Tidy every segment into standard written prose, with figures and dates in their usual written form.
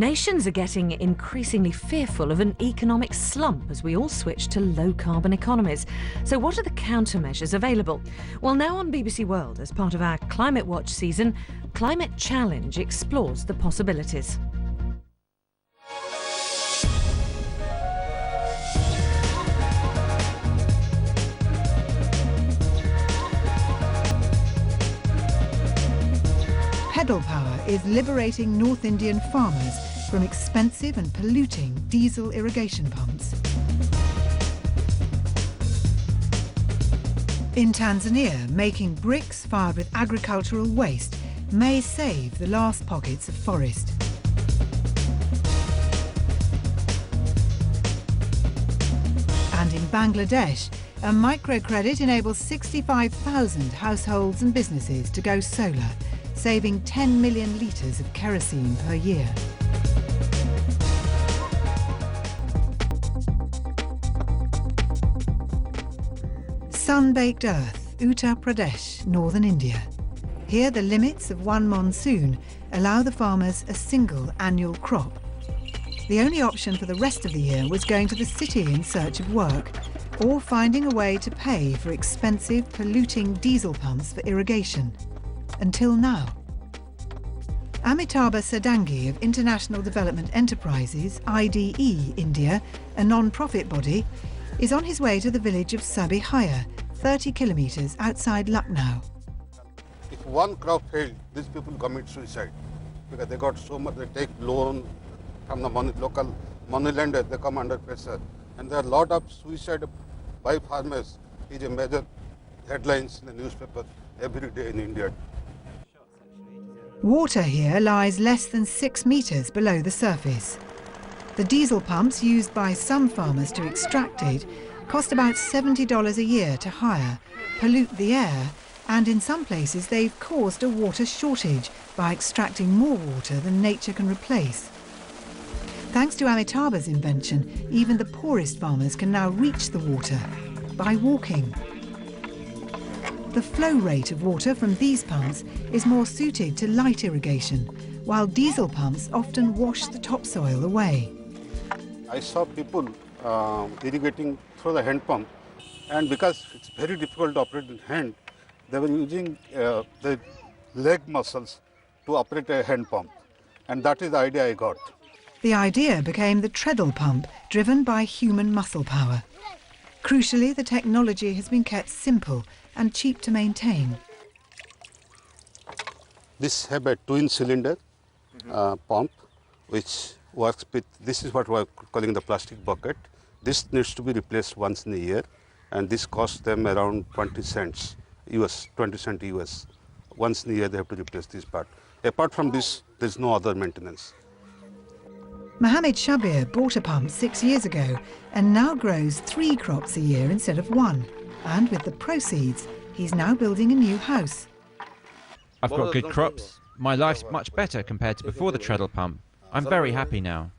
Nations are getting increasingly fearful of an economic slump as we all switch to low-carbon economies. So what are the countermeasures available? Well, now on BBC World, as part of our Climate Watch season, Climate Challenge explores the possibilities. Pedal power is liberating North Indian farmers from expensive and polluting diesel irrigation pumps. In Tanzania, making bricks fired with agricultural waste may save the last pockets of forest. And in Bangladesh, a microcredit enables 65,000 households and businesses to go solar, saving 10 million litres of kerosene per year. Sun-baked earth, Uttar Pradesh, northern India. Here the limits of one monsoon allow the farmers a single annual crop. The only option for the rest of the year was going to the city in search of work, or finding a way to pay for expensive, polluting diesel pumps for irrigation. Until now. Amitabha Sadangi of International Development Enterprises, IDE India, a non-profit body, is on his way to the village of Sabihaya, 30 kilometres outside Lucknow. If one crop failed, these people commit suicide because they got so much, they take loan from the local money lender, they come under pressure. And there are a lot of suicide by farmers. It is a major headlines in the newspaper every day in India. Water here lies less than 6 metres below the surface. The diesel pumps used by some farmers to extract it cost about $70 a year to hire, pollute the air, and in some places they've caused a water shortage by extracting more water than nature can replace. Thanks to Amitabha's invention, even the poorest farmers can now reach the water by walking. The flow rate of water from these pumps is more suited to light irrigation, while diesel pumps often wash the topsoil away. I saw people irrigating through the hand pump, and because it's very difficult to operate in hand, they were using the leg muscles to operate a hand pump, and that is the idea I got. The idea became the treadle pump, driven by human muscle power. Crucially, the technology has been kept simple and cheap to maintain. This have a twin cylinder pump which works with, this is what we are calling the plastic bucket. This needs to be replaced once in a year, and this costs them around 20 cents US, 20 cents US. Once in a year they have to replace this part. Apart from this, there is no other maintenance. Mohammed Shabir bought a pump 6 years ago and now grows 3 crops a year instead of 1. And with the proceeds, he's now building a new house. I've got good crops. My life's much better compared to before the treadle pump. I'm very happy now.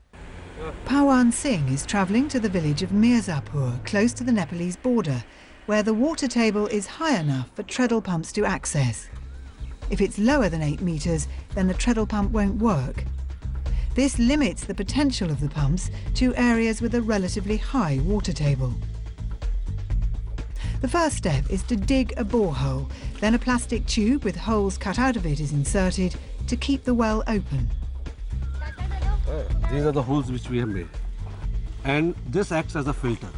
Pawan Singh is travelling to the village of Mirzapur, close to the Nepalese border, where the water table is high enough for treadle pumps to access. If it's lower than 8 metres, then the treadle pump won't work. This limits the potential of the pumps to areas with a relatively high water table. The first step is to dig a borehole, then a plastic tube with holes cut out of it is inserted to keep the well open. These are the holes which we have made, and this acts as a filter.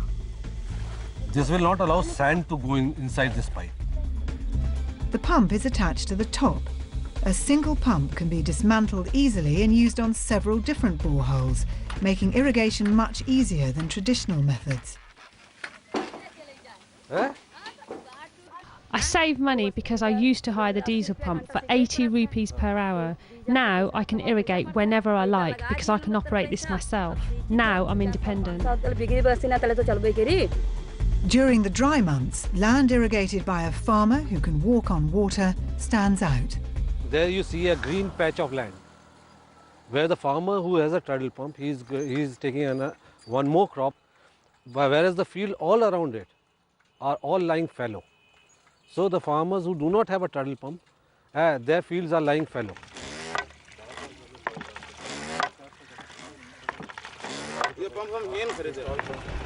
This will not allow sand to go inside this pipe. The pump is attached to the top. A single pump can be dismantled easily and used on several different boreholes, making irrigation much easier than traditional methods. I save money because I used to hire the diesel pump for 80 rupees per hour. Now I can irrigate whenever I like because I can operate this myself. Now I'm independent. During the dry months, land irrigated by a farmer who can walk on water stands out. There you see a green patch of land, where the farmer who has a treadle pump, he's taking one more crop, whereas the field all around it are all lying fallow. So the farmers who do not have a treadle pump, their fields are lying fallow.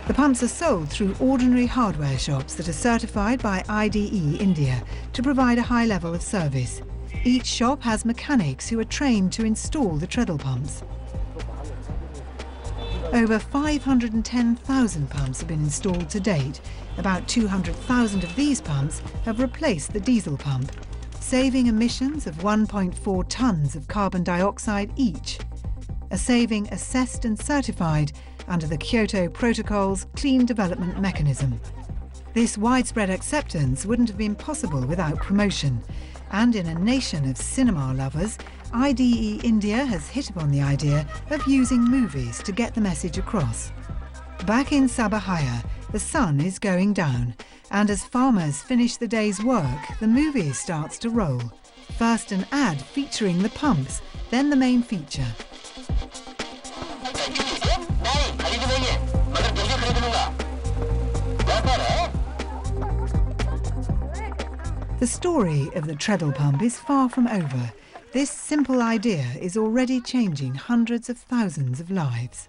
The pumps are sold through ordinary hardware shops that are certified by IDE India to provide a high level of service. Each shop has mechanics who are trained to install the treadle pumps. Over 510,000 pumps have been installed to date. About 200,000 of these pumps have replaced the diesel pump, saving emissions of 1.4 tonnes of carbon dioxide each, a saving assessed and certified under the Kyoto Protocol's Clean Development Mechanism. This widespread acceptance wouldn't have been possible without promotion, and in a nation of cinema lovers, IDE India has hit upon the idea of using movies to get the message across. Back in Sabahaya, the sun is going down, and as farmers finish the day's work, the movie starts to roll. First an ad featuring the pumps, then the main feature. The story of the treadle pump is far from over. This simple idea is already changing hundreds of thousands of lives.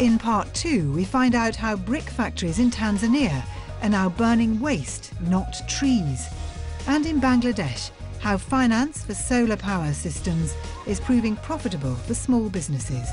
In part 2, we find out how brick factories in Tanzania are now burning waste, not trees. And in Bangladesh, how finance for solar power systems is proving profitable for small businesses.